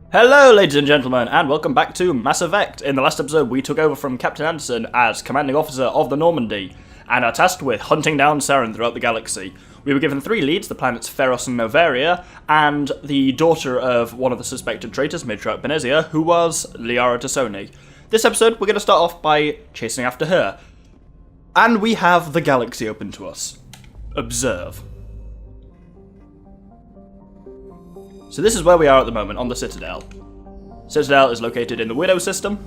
Hello ladies and gentlemen, and welcome back to Mass Effect. In the last episode we took over from Captain Anderson as commanding officer of the Normandy, and are tasked with hunting down Saren throughout the galaxy. We were given 3 leads, the planets Therum and Novaria, and the daughter of one of the suspected traitors, Matriarch Benezia, who was Liara Tassoni. This episode we're going to start off by chasing after her. And we have the galaxy open to us. Observe. So this is where we are at the moment, on the Citadel. Citadel is located in the Widow system.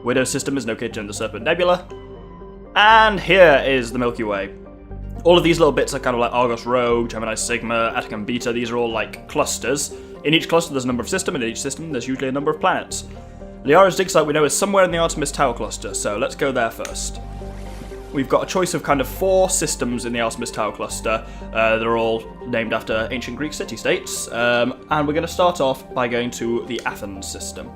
Widow system is located in the Serpent Nebula. And here is the Milky Way. All of these little bits are kind of like Argos Rogue, Gemini Sigma, Atacam Beta. These are all like clusters. In each cluster there's a number of systems, and in each system there's usually a number of planets. Liara's dig site we know is somewhere in the Artemis Tower cluster, so let's go there first. We've got a choice of kind of 4 systems in the Artemis Tower cluster. They're all named after ancient Greek city-states. And we're going to start off by going to the Athens system.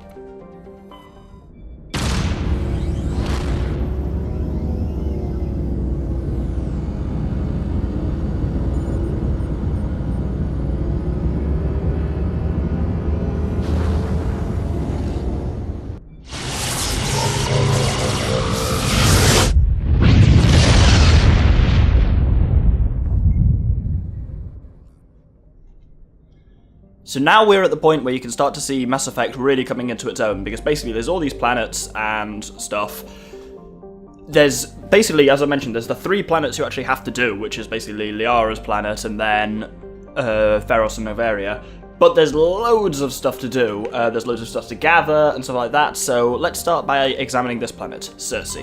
So now we're at the point where you can start to see Mass Effect really coming into its own, because basically there's all these planets and stuff. There's basically, as I mentioned, there's the 3 planets you actually have to do, which is basically Liara's planet and then Theros and Novaria. But there's loads of stuff to do. There's loads of stuff to gather and stuff like that, so let's start by examining this planet, Circe.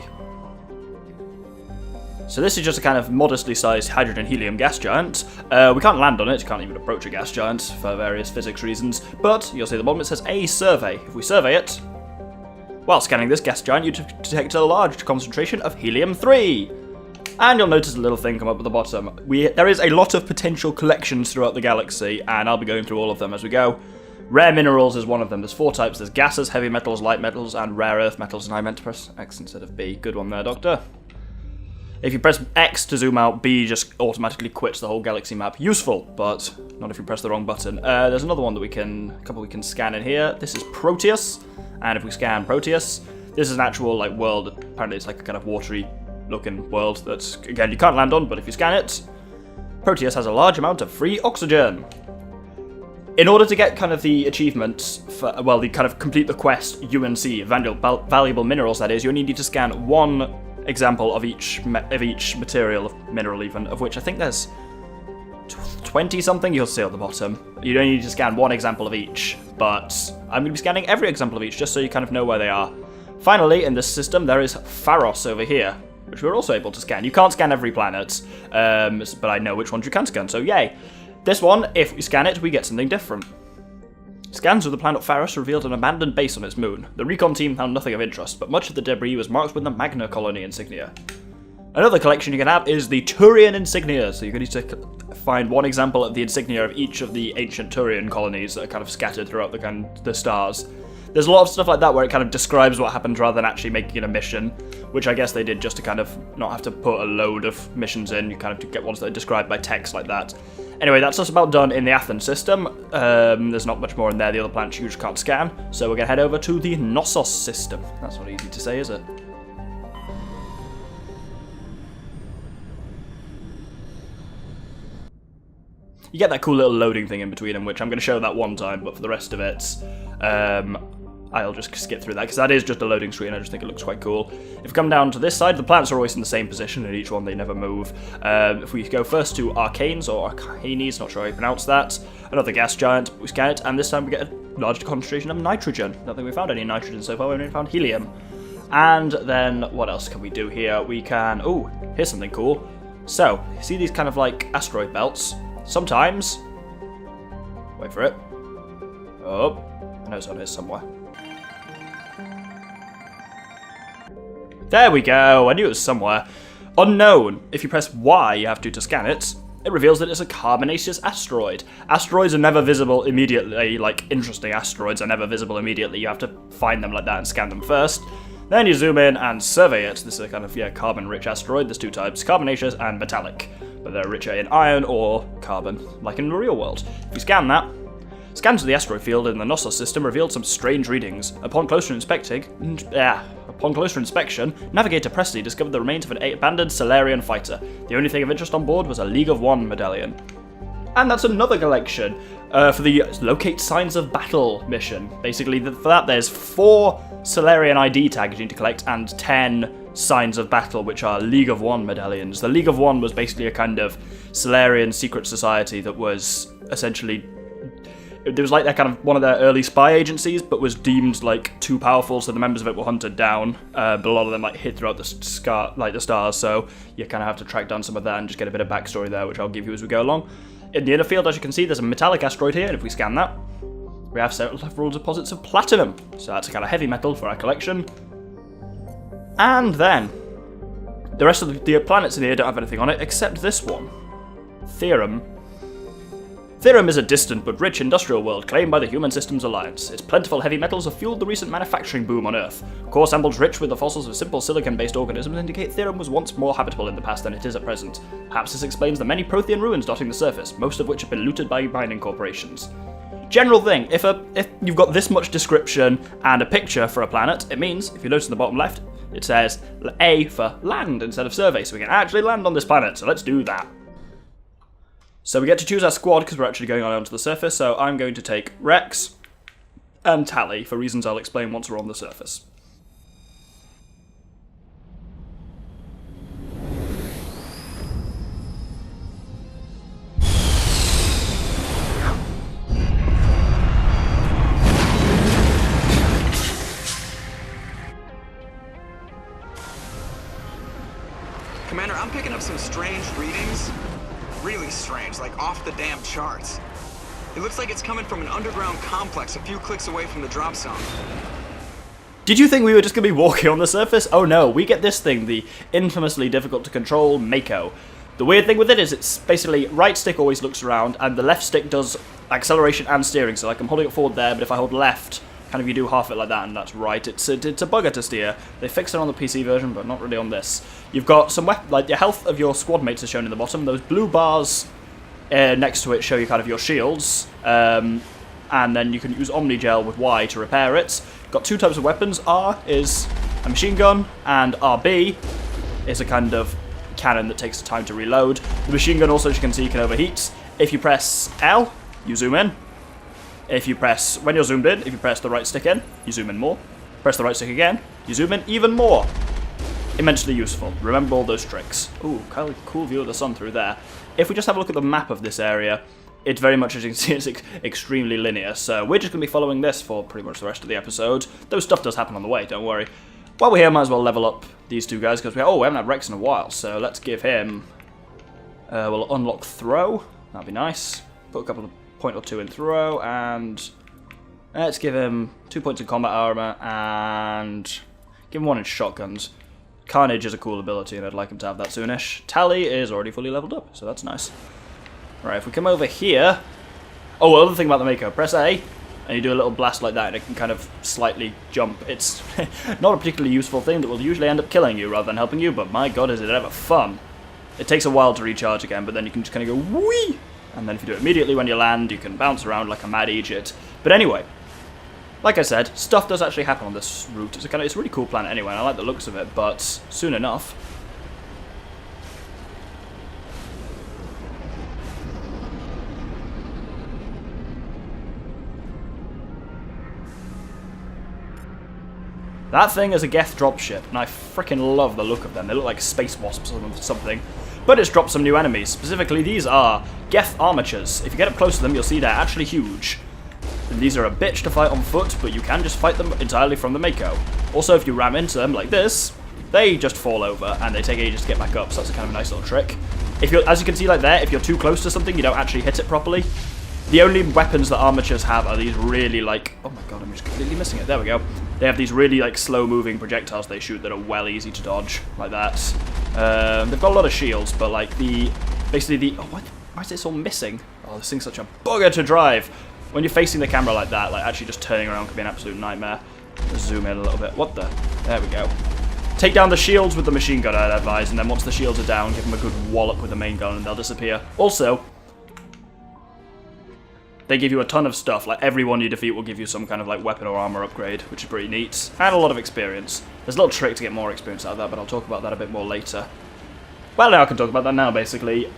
So this is just a kind of modestly sized hydrogen-helium gas giant. We can't land on it, you can't even approach a gas giant for various physics reasons, but you'll see at the bottom it says A survey. If we survey it, while scanning this gas giant you detect a large concentration of helium-3. And you'll notice a little thing come up at the bottom. There is a lot of potential collections throughout the galaxy, and I'll be going through all of them as we go. Rare minerals is one of them. There's 4 types. There's gases, heavy metals, light metals, and rare earth metals, and I meant to press X instead of B. Good one there, Doctor. If you press X to zoom out, B just automatically quits the whole galaxy map. Useful, but not if you press the wrong button. There's another one that we can scan in here. This is Proteus, and if we scan Proteus, this is an actual like world. Apparently, it's like a kind of watery looking world that's, again, you can't land on, but if you scan it, Proteus has a large amount of free oxygen. In order to get kind of the achievements for, well, the kind of complete the quest UNC, valuable minerals that is, you only need to scan 1 example of each material, mineral even, of which I think there's 20 something. You'll see at the bottom. You don't need to scan 1 example of each, but I'm going to be scanning every example of each just so you kind of know where they are. Finally, in this system there is Pharos over here, which we're also able to scan. You can't scan every planet, but I know which ones you can scan, so yay. This one, if we scan it, we get something different. Scans of the planet Pharos revealed an abandoned base on its moon. The recon team found nothing of interest, but much of the debris was marked with the Magna colony insignia. Another collection you can have is the Turian insignia, so you're going to need to find 1 example of the insignia of each of the ancient Turian colonies that are kind of scattered throughout the stars. There's a lot of stuff like that where it kind of describes what happened rather than actually making it a mission, which I guess they did just to kind of not have to put a load of missions in. You kind of get ones that are described by text like that. Anyway, that's just about done in the Athens system. There's not much more in there. The other planets you just can't scan. So we're going to head over to the Knossos system. That's not easy to say, is it? You get that cool little loading thing in between them, which I'm going to show that one time, but for the rest of it, I'll just skip through that, because that is just a loading screen. I just think it looks quite cool. If we come down to this side, the planets are always in the same position, in each one they never move. If we go first to Arcanes, or Arcanes, not sure how you pronounce that, another gas giant, we scan it, and this time we get a large concentration of nitrogen. I don't think we found any nitrogen so far, we only found helium. And then, what else can we do here? We can, oh, here's something cool. So, see these kind of like asteroid belts? Sometimes, wait for it. Oh, I know it's on here somewhere. There we go, I knew it was somewhere. Unknown. If you press Y, you have to scan it, it reveals that it's a carbonaceous asteroid. Asteroids are never visible immediately, like interesting asteroids are never visible immediately. You have to find them like that and scan them first. Then you zoom in and survey it. This is a kind of, carbon-rich asteroid. There's 2 types, carbonaceous and metallic. But they're richer in iron or carbon, like in the real world. If you scan that, Scans of the asteroid field in the Knossos system revealed some strange readings. Upon closer inspection, Navigator Presley discovered the remains of an abandoned Solarian fighter. The only thing of interest on board was a League of One medallion. And that's another collection for the Locate Signs of Battle mission. Basically, for that there's 4 Solarian ID tags you need to collect and 10 Signs of Battle, which are League of One medallions. The League of One was basically a kind of Solarian secret society that was essentially... It was like that kind of one of their early spy agencies, but was deemed like too powerful, so the members of it were hunted down. But a lot of them like hid throughout the stars, so you kind of have to track down some of that and just get a bit of backstory there, which I'll give you as we go along. In the inner field, as you can see, there's a metallic asteroid here, and if we scan that, we have several deposits of platinum. So that's a kind of heavy metal for our collection. And then, the rest of the planets in here don't have anything on it, except this one. Therum. Therum is a distant but rich industrial world claimed by the Human Systems Alliance. Its plentiful heavy metals have fueled the recent manufacturing boom on Earth. Core samples rich with the fossils of simple silicon-based organisms indicate Therum was once more habitable in the past than it is at present. Perhaps this explains the many Prothean ruins dotting the surface, most of which have been looted by mining corporations. General thing, if you've got this much description and a picture for a planet, it means, if you notice in the bottom left, it says A for land instead of survey, so we can actually land on this planet, so let's do that. So we get to choose our squad because we're actually going onto the surface, so I'm going to take Rex and Tally for reasons I'll explain once we're on the surface. Commander, I'm picking up some strange readings. Really strange, like off the damn charts. It looks like it's coming from an underground complex a few clicks away from the drop zone. Did you think we were just going to be walking on the surface? Oh no, we get this thing, the infamously difficult to control Mako. The weird thing with it is it's basically right stick always looks around and the left stick does acceleration and steering, so like I'm holding it forward there, but if I hold left, kind of you do half it like that and that's right. It's a bugger to steer. They fixed it on the PC version, but not really on this. You've got some like the health of your squad mates is shown in the bottom. Those blue bars next to it show you kind of your shields, and then you can use Omni Gel with Y to repair it. Got 2 types of weapons. R is a machine gun, and RB is a kind of cannon that takes time to reload. The machine gun also, as you can see, can overheat. If you press L, you zoom in. If you press, when you're zoomed in, if you press the right stick in, you zoom in more. Press the right stick again, you zoom in even more. Immensely useful. Remember all those tricks. Ooh, kind of cool view of the sun through there. If we just have a look at the map of this area, it's very much, as you can see, it's extremely linear. So we're just going to be following this for pretty much the rest of the episode. Though stuff does happen on the way, don't worry. While we're here, might as well level up these 2 guys, because we haven't had Rex in a while. So let's give him, we'll unlock throw. That'd be nice. Put a couple of point or 2 in throw, and let's give him 2 points in combat armor, and give him 1 in shotguns. Carnage is a cool ability, and I'd like him to have that soonish. Tally is already fully leveled up, so that's nice. Right, if we come over here... Oh, other thing about the Mako. Press A, and you do a little blast like that, and it can kind of slightly jump. It's not a particularly useful thing that will usually end up killing you rather than helping you, but my god, is it ever fun. It takes a while to recharge again, but then you can just kind of go whee! And then if you do it immediately when you land, you can bounce around like a mad Egypt. But anyway, like I said, stuff does actually happen on this route. It's a really cool planet anyway, and I like the looks of it, but soon enough. That thing is a Geth dropship, and I freaking love the look of them. They look like space wasps or something. But it's dropped some new enemies. Specifically, these are Geth armatures. If you get up close to them, you'll see they're actually huge. And these are a bitch to fight on foot, but you can just fight them entirely from the Mako. Also, if you ram into them like this, they just fall over, and they take ages to get back up, so that's a kind of a nice little trick. If you're, as you can see like there, if you're too close to something, you don't actually hit it properly. The only weapons that armatures have are these really, like... Oh my god, I'm just completely missing it. There we go. They have these really, like, slow-moving projectiles they shoot that are well easy to dodge, like that. They've got a lot of shields, but, like, basically the... Oh, why is this all missing? Oh, this thing's such a bugger to drive. When you're facing the camera like that, like, actually just turning around can be an absolute nightmare. Let's zoom in a little bit. What the... There we go. Take down the shields with the machine gun, I'd advise, and then once the shields are down, give them a good wallop with the main gun and they'll disappear. Also... they give you a ton of stuff. Like, everyone you defeat will give you some kind of, like, weapon or armor upgrade, which is pretty neat. And a lot of experience. There's a little trick to get more experience out of that, but I'll talk about that a bit more later. Well, now I can talk about that now, basically.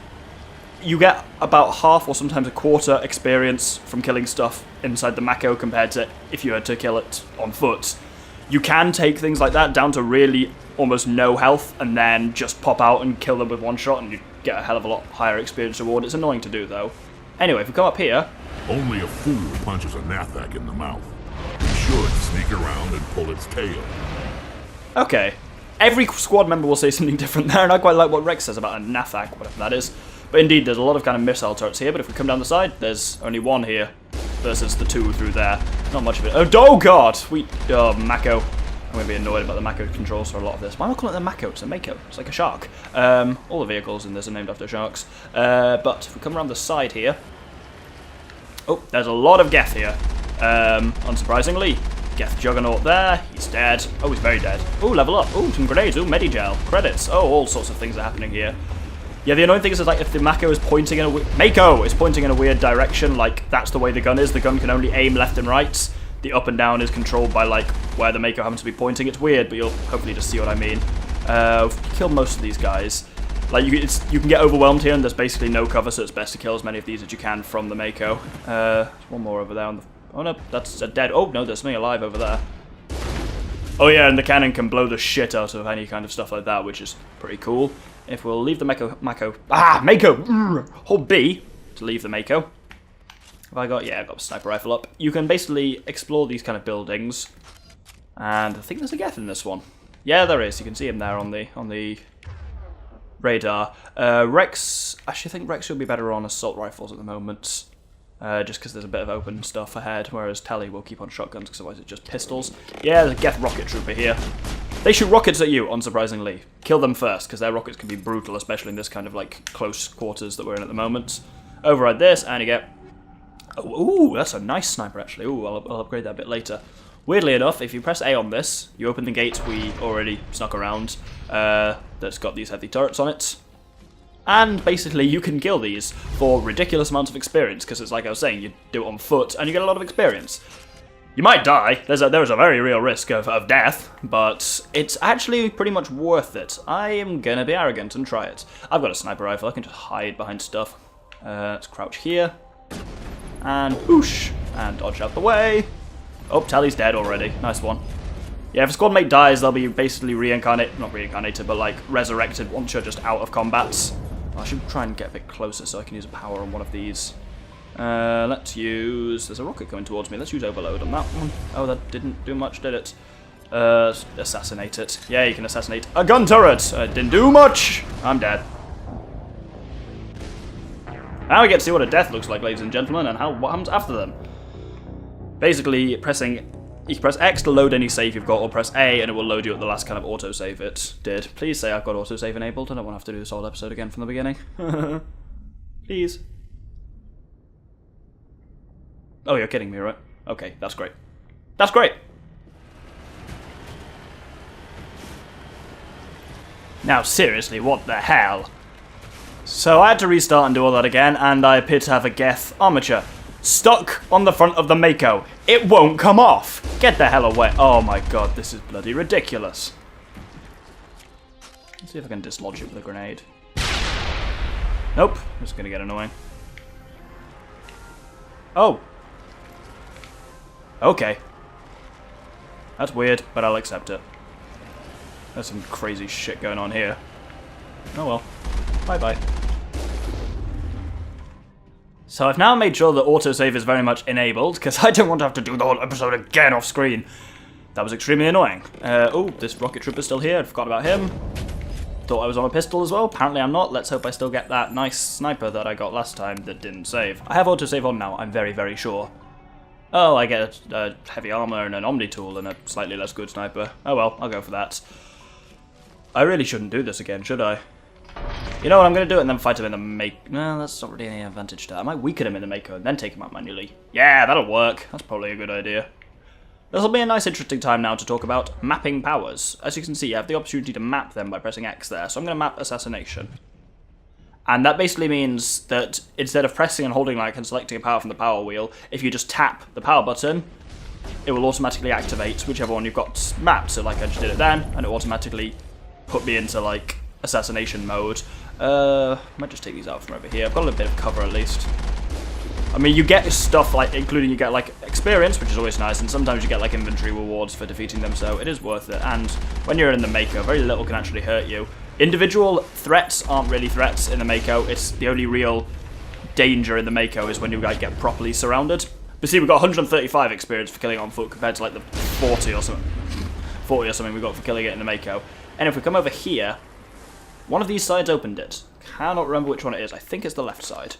You get about half or sometimes a quarter experience from killing stuff inside the Mako compared to if you had to kill it on foot. You can take things like that down to really almost no health and then just pop out and kill them with one shot and you get a hell of a lot higher experience reward. It's annoying to do, though. Anyway, if we come up here... Only a fool punches a Nathak in the mouth. He should sneak around and pull its tail. Okay. Every squad member will say something different there, and I quite like what Rex says about a Nathak, whatever that is. But indeed, there's a lot of kind of missile turrets here, but if we come down the side, there's only one here versus the two through there. Not much of it. Oh god! Mako. I'm going to be annoyed about the Mako controls for a lot of this. Why am I calling it the Mako? It's a Mako. It's like a shark. All the vehicles in this are named after sharks. But if we come around the side here... Oh, there's a lot of Geth here. Unsurprisingly. Geth Juggernaut there. He's dead. Oh, he's very dead. Oh, level up. Oh, some grenades. Oh, Medigel. Credits. Oh, all sorts of things are happening here. Yeah, the annoying thing is like if the Mako is pointing in a Mako is pointing in a weird direction, like that's the way the gun is. The gun can only aim left and right. The up and down is controlled by like where the Mako happens to be pointing. It's weird, but you'll hopefully just see what I mean. Kill most of these guys. Like you can get overwhelmed here, and there's basically no cover, so it's best to kill as many of these as you can from the Mako. There's one more over there. On the, oh no, that's a dead. Oh no, there's something alive over there. Oh yeah, and the cannon can blow the shit out of any kind of stuff like that, which is pretty cool. If we'll leave the Mako, hold B to leave the Mako. Have I got, yeah, I've got a sniper rifle up. You can basically explore these kind of buildings, and I think there's a Geth in this one. Yeah, there is. You can see him there on the radar. Rex, actually, I think Rex will be better on assault rifles at the moment. Just because there's a bit of open stuff ahead, whereas Telly will keep on shotguns because otherwise it's just pistols. Yeah, there's a Geth rocket trooper here. They shoot rockets at you, unsurprisingly. Kill them first, because their rockets can be brutal, especially in this kind of like close quarters that we're in at the moment. Override this, and you get... Oh, ooh, that's a nice sniper, actually. Ooh, I'll upgrade that a bit later. Weirdly enough, if you press A on this, you open the gate we already snuck around that's got these heavy turrets on it. And basically you can kill these for ridiculous amounts of experience, because it's like I was saying, you do it on foot and you get a lot of experience. You might die, there is a very real risk of death, but it's actually pretty much worth it. I am gonna be arrogant and try it. I've got a sniper rifle, I can just hide behind stuff. Let's crouch here, and whoosh, and dodge out the way. Oh, Tally's dead already, nice one. Yeah, if a squad mate dies, they'll be basically not reincarnated, but like resurrected once you're just out of combat. I should try and get a bit closer so I can use a power on one of these. Let's use... There's a rocket coming towards me. Let's use overload on that one. Oh, that didn't do much, did it? Assassinate it. Yeah, you can assassinate a gun turret. Didn't do much. I'm dead. Now we get to see what a death looks like, ladies and gentlemen, and what happens after them. Basically, you can press X to load any save you've got, or press A and it will load you at the last kind of autosave it did. Please say I've got autosave enabled. I don't want to have to do this whole episode again from the beginning. Please. Oh, you're kidding me, right? Okay, that's great. That's great! Now, seriously, what the hell? So I had to restart and do all that again, and I appear to have a Geth armature stuck on the front of the Mako. It won't come off! Get the hell away. Oh my god, this is bloody ridiculous. Let's see if I can dislodge it with a grenade. Nope, it's gonna get annoying. Oh. Okay. That's weird, but I'll accept it. There's some crazy shit going on here. Oh well. Bye-bye. So I've now made sure that autosave is very much enabled, because I don't want to have to do the whole episode again off screen. That was extremely annoying. Oh, this rocket trooper's still here. I forgot about him. Thought I was on a pistol as well. Apparently I'm not. Let's hope I still get that nice sniper that I got last time that didn't save. I have autosave on now, I'm very, very sure. Oh, I get heavy armor and an Omni tool and a slightly less good sniper. Oh well, I'll go for that. I really shouldn't do this again, should I? You know what, I'm going to do it and then fight him in the Mako. No, that's not really any advantage to that. I might weaken him in the Mako and then take him out manually. Yeah, that'll work. That's probably a good idea. This will be a nice interesting time now to talk about mapping powers. As you can see, you have the opportunity to map them by pressing X there, so I'm going to map Assassination. And that basically means that instead of pressing and holding like and selecting a power from the power wheel, if you just tap the power button, it will automatically activate whichever one you've got mapped. So like I just did it then, and it automatically put me into like assassination mode. I might just take these out from over here. I've got a little bit of cover at least. I mean, you get stuff like, including you get like experience, which is always nice, and sometimes you get like inventory rewards for defeating them, so it is worth it. And when you're in the Mako, very little can actually hurt you. Individual threats aren't really threats in the Mako. It's the only real danger in the Mako is when you like get properly surrounded. But see, we've got 135 experience for killing on foot compared to like the 40 or something. 40 or something we got for killing it in the Mako. And if we come over here, one of these sides opened it. Cannot remember which one it is. I think it's the left side.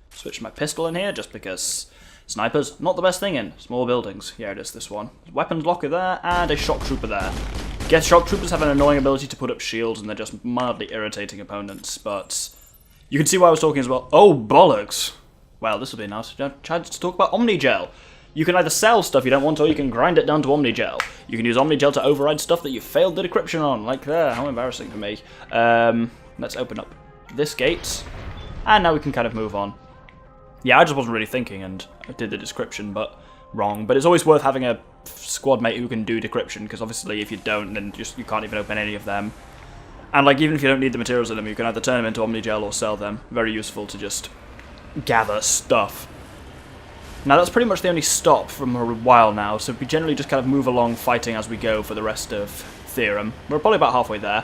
Switch my pistol in here just because snipers, not the best thing in small buildings. Yeah, it is this one. Weapons locker there and a shock trooper there. Guess shock troopers have an annoying ability to put up shields and they're just mildly irritating opponents, but you can see why I was talking as well. Oh, bollocks. Well, this will be a nice chance to talk about Omnigel. You can either sell stuff you don't want or you can grind it down to Omnigel. You can use Omnigel to override stuff that you failed the decryption on, like there. How embarrassing for me. Let's open up this gate, and now we can kind of move on. Yeah, I just wasn't really thinking and I did the description, but wrong. But it's always worth having a squad mate who can do decryption, because obviously if you don't, then you can't even open any of them. And like even if you don't need the materials in them, you can either turn them into Omnigel or sell them. Very useful to just gather stuff. Now that's pretty much the only stop from a while now, so we generally just kind of move along fighting as we go for the rest of Therum. We're probably about halfway there.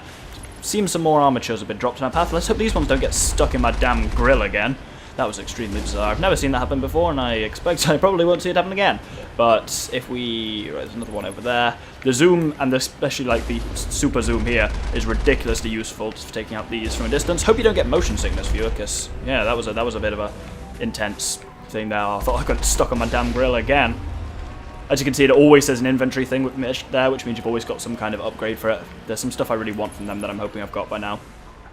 Seems some more armatures have been dropped in our path. Let's hope these ones don't get stuck in my damn grill again. That was extremely bizarre. I've never seen that happen before, and I expect I probably won't see it happen again. But if we... Right, there's another one over there. The zoom, and especially like the super zoom here, is ridiculously useful for taking out these from a distance. Hope you don't get motion sickness, viewer, because, yeah, that was a bit of a intense thing there. I thought I got stuck on my damn grill again. As you can see, it always says an inventory thing with Mish there, which means you've always got some kind of upgrade for it. There's some stuff I really want from them that I'm hoping I've got by now.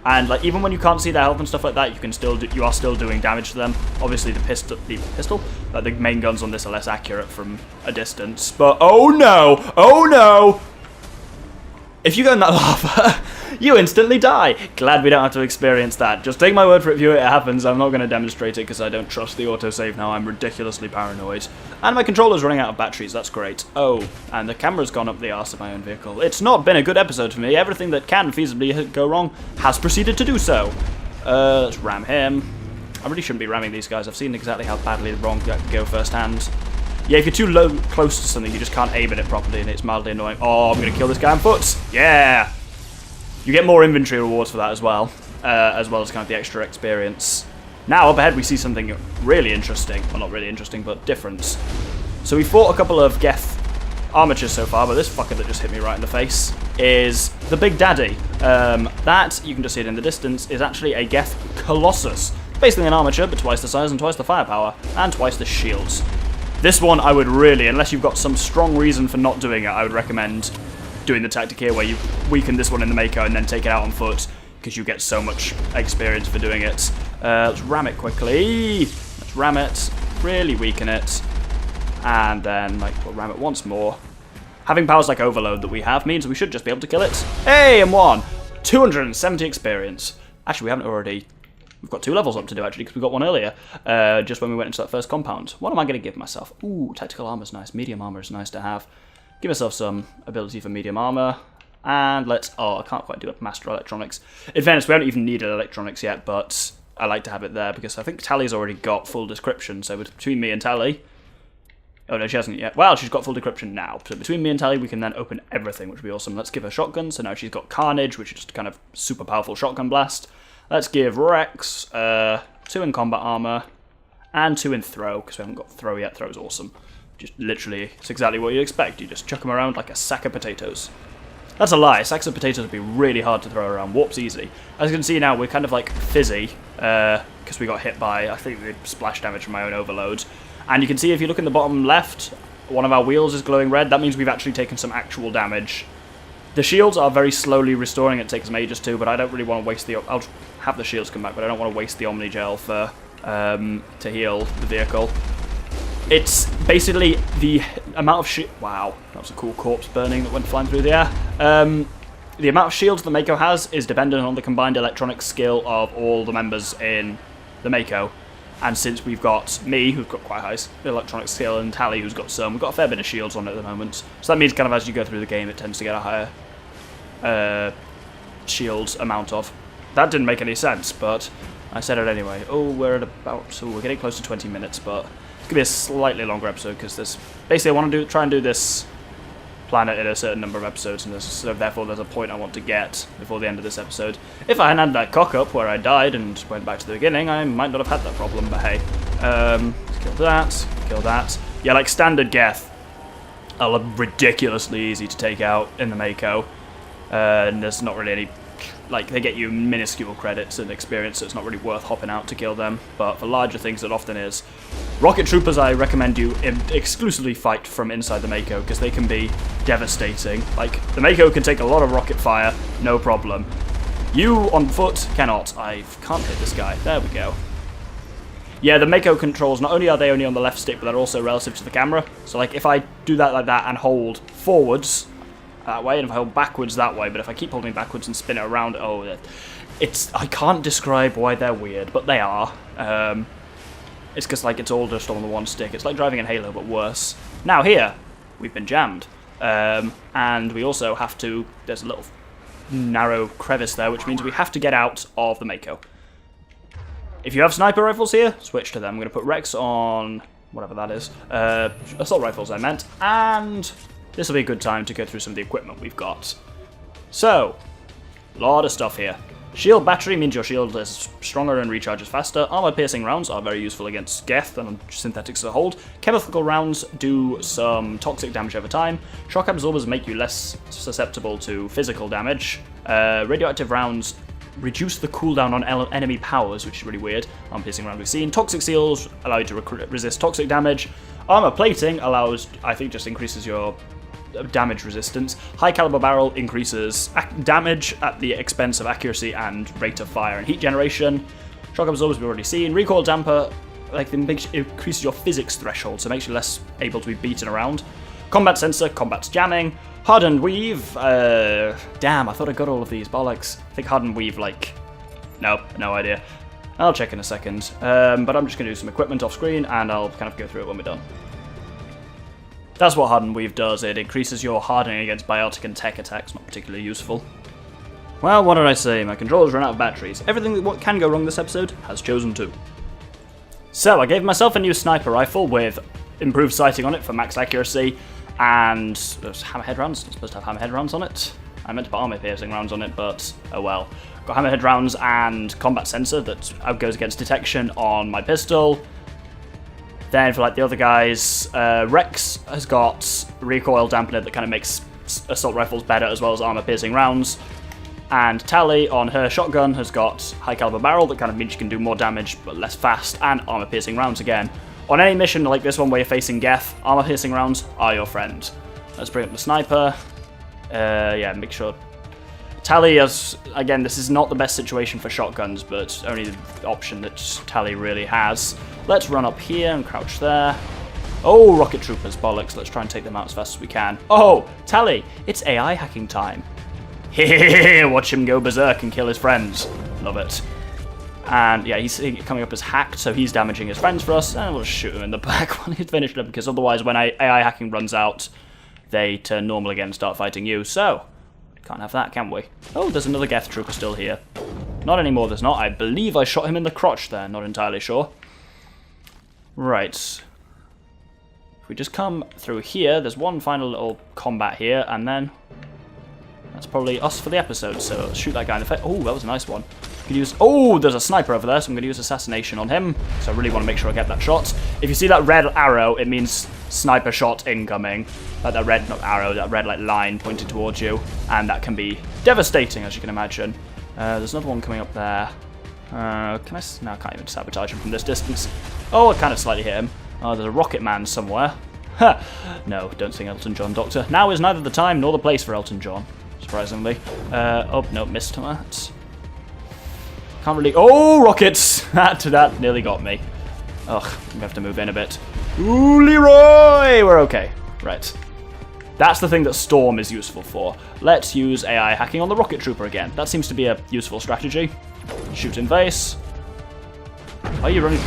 And like even when you can't see their health and stuff like that, you can still you are still doing damage to them. Obviously the pistol, like the main guns on this are less accurate from a distance. But oh no! If you go in that lava, you instantly die. Glad we don't have to experience that. Just take my word for it, viewer, it happens. I'm not going to demonstrate it because I don't trust the autosave now. I'm ridiculously paranoid. And my controller's running out of batteries, that's great. Oh, and the camera's gone up the arse of my own vehicle. It's not been a good episode for me. Everything that can feasibly go wrong has proceeded to do so. Let's ram him. I really shouldn't be ramming these guys. I've seen exactly how badly wrong that can go firsthand. Yeah, if you're too close to something, you just can't aim at it properly, and it's mildly annoying. Oh, I'm going to kill this guy on foot. Yeah! You get more inventory rewards for that as well as kind of the extra experience. Now, up ahead, we see something really interesting. Well, not really interesting, but different. So we fought a couple of Geth armatures so far, but this fucker that just hit me right in the face is the Big Daddy. That, you can just see it in the distance, is actually a Geth Colossus. Basically an armature, but twice the size and twice the firepower, and twice the shields. This one I would really, unless you've got some strong reason for not doing it, I would recommend doing the tactic here where you weaken this one in the Mako and then take it out on foot, because you get so much experience for doing it. Let's ram it quickly. Let's ram it, really weaken it, and then we'll ram it once more. Having powers like Overload that we have means we should just be able to kill it. Hey, and one! 270 experience. Actually, we haven't already... We've got 2 levels up to do, actually, because we got one earlier, just when we went into that first compound. What am I going to give myself? Ooh, tactical armor's nice. Medium armor is nice to have. Give myself some ability for medium armor. And let's... Oh, I can't quite do it. Master electronics. In fairness, we haven't even needed electronics yet, but I like to have it there, because I think Tally's already got full description, so between me and Tally... Oh, no, she hasn't yet. Well, she's got full decryption now. So between me and Tally, we can then open everything, which would be awesome. Let's give her shotgun. So now she's got Carnage, which is just kind of super powerful shotgun blast. Let's give Rex 2 in combat armor and 2 in throw, because we haven't got throw yet. Throw's awesome. Just literally, it's exactly what you'd expect. You just chuck them around like a sack of potatoes. That's a lie. Sacks of potatoes would be really hard to throw around. Warp's easy. As you can see now, we're kind of like fizzy, because we got hit by, I think, the splash damage from my own overload. And you can see if you look in the bottom left, one of our wheels is glowing red. That means we've actually taken some actual damage. The shields are very slowly restoring. It takes them ages too, but I don't really want to waste the... I'll have the shields come back, but I don't want to waste the Omnigel for to heal the vehicle. It's basically the amount of shit... Wow, that was a cool corpse burning that went flying through the air. the amount of shields the Mako has is dependent on the combined electronic skill of all the members in the Mako. And since we've got me, who's got quite high electronic skill, and Tally, who's got some, we've got a fair bit of shields on it at the moment. So that means kind of as you go through the game, it tends to get a higher shields amount of. That didn't make any sense, but I said it anyway. Oh, we're at about, so we're getting close to 20 minutes, but it's gonna be a slightly longer episode because this basically I want to try and do this planet in a certain number of episodes, and so therefore there's a point I want to get before the end of this episode. If I hadn't had that cock up where I died and went back to the beginning, I might not have had that problem, but hey. Kill that. Yeah, like standard Geth are ridiculously easy to take out in the Mako, and there's not really any, like, they get you minuscule credits and experience, so it's not really worth hopping out to kill them, but for larger things it often is. Rocket Troopers, I recommend you exclusively fight from inside the Mako, because they can be devastating. Like, the Mako can take a lot of rocket fire, no problem. You, on foot, cannot. I can't hit this guy. There we go. Yeah, the Mako controls, not only are they only on the left stick, but they're also relative to the camera. So, like, if I do that like that and hold forwards that way, and if I hold backwards that way, but if I keep holding backwards and spin it around, oh, I can't describe why they're weird, but they are. It's because, like, it's all just on the one stick. It's like driving in Halo, but worse. Now here, we've been jammed. And we also have to, there's a little narrow crevice there, which means we have to get out of the Mako. If you have sniper rifles here, switch to them. I'm going to put Rex on whatever that is. Assault rifles, I meant. And this will be a good time to go through some of the equipment we've got. So, a lot of stuff here. Shield battery means your shield is stronger and recharges faster. Armor-piercing rounds are very useful against Geth and synthetics as a whole. Chemical rounds do some toxic damage over time. Shock absorbers make you less susceptible to physical damage. Radioactive rounds reduce the cooldown on enemy powers, which is really weird. Armor-piercing rounds we've seen. Toxic seals allow you to resist toxic damage. Armor plating allows, I think, just increases your damage resistance. High caliber barrel increases damage at the expense of accuracy and rate of fire and heat generation. Shock absorbers we've already seen. Recoil damper, like, it increases your physics threshold, so it makes you less able to be beaten around. Combat sensor combats jamming. Hardened weave, damn, I thought I got all of these, bollocks. I think hardened weave, like, nope, no idea. I'll check in a second, but I'm just going to do some equipment off screen and I'll kind of go through it when we're done. That's what Hardened Weave does, it increases your hardening against biotic and tech attacks, not particularly useful. Well, what did I say? My controller's run out of batteries. Everything that can go wrong this episode has chosen to. So, I gave myself a new sniper rifle with improved sighting on it for max accuracy, and there's hammerhead rounds. It's supposed to have hammerhead rounds on it. I meant to put armor-piercing rounds on it, but oh well. Got hammerhead rounds and combat sensor that goes against detection on my pistol. Then for like the other guys, Rex has got recoil dampener that kind of makes assault rifles better as well as armor-piercing rounds. And Tally on her shotgun has got high caliber barrel that kind of means you can do more damage but less fast, and armor-piercing rounds again. On any mission like this one where you're facing Geth, armor-piercing rounds are your friend. Let's bring up the sniper. Yeah, make sure. Tally has, again, this is not the best situation for shotguns, but only the option that Tally really has. Let's run up here and crouch there. Oh, rocket troopers, bollocks. Let's try and take them out as fast as we can. Oh, Tally, it's AI hacking time. Hehehe, watch him go berserk and kill his friends. Love it. And yeah, he's coming up as hacked, so he's damaging his friends for us, and we'll shoot him in the back when he's finished them, because otherwise when AI hacking runs out, they turn normal again and start fighting you. So, can't have that, can we? Oh, there's another Geth trooper still here. Not anymore, there's not. I believe I shot him in the crotch there, not entirely sure. Right. If we just come through here, there's one final little combat here, and then that's probably us for the episode, so let's shoot that guy in the face. Oh, that was a nice one. Oh, there's a sniper over there, so I'm going to use assassination on him, so I really want to make sure I get that shot. If you see that red arrow, it means sniper shot incoming. Like that red, not arrow, that red like line pointed towards you, and that can be devastating, as you can imagine. There's another one coming up there. Can I? No, I can't even sabotage him from this distance. Oh, I kind of slightly hit him. Oh, there's a rocket man somewhere. Ha! No, don't sing Elton John, Doctor. Now is neither the time nor the place for Elton John, surprisingly. Oh, no, missed that. Can't really... Oh, rockets! That nearly got me. Ugh, we have to move in a bit. Ooh, Leroy! We're okay. Right. That's the thing that Storm is useful for. Let's use AI hacking on the Rocket Trooper again. That seems to be a useful strategy. Shoot in base. Why are you running?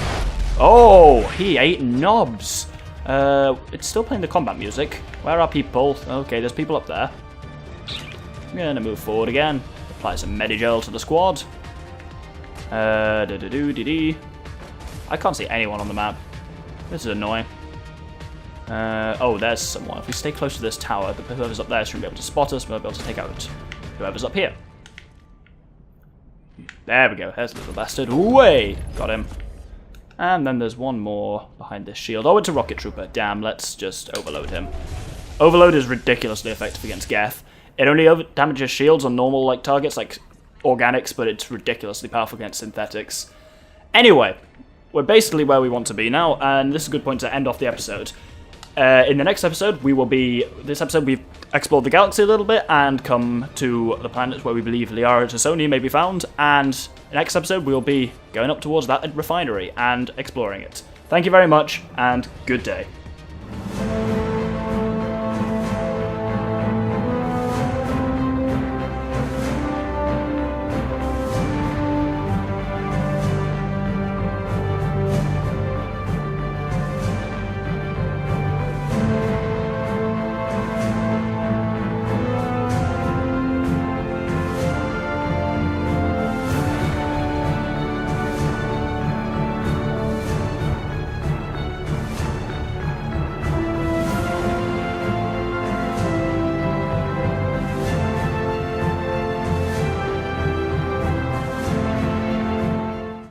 Oh, he ate knobs. It's still playing the combat music. Where are people? Okay, there's people up there. I'm gonna move forward again. Apply some Medigel to the squad. I can't see anyone on the map. This is annoying. Oh, there's someone. If we stay close to this tower, whoever's up there shouldn't be able to spot us, but we'll be able to take out whoever's up here. There we go. There's a little bastard. Way! Got him. And then there's one more behind this shield. Oh, it's a Rocket Trooper. Damn, let's just overload him. Overload is ridiculously effective against Geth. It only damages shields on normal like targets, like organics, but it's ridiculously powerful against synthetics. Anyway, we're basically where we want to be now, and this is a good point to end off the episode. In the next episode, we've explored the galaxy a little bit and come to the planets where we believe Liara Tassoni may be found, and next episode we'll be going up towards that refinery and exploring it. Thank you very much, and good day.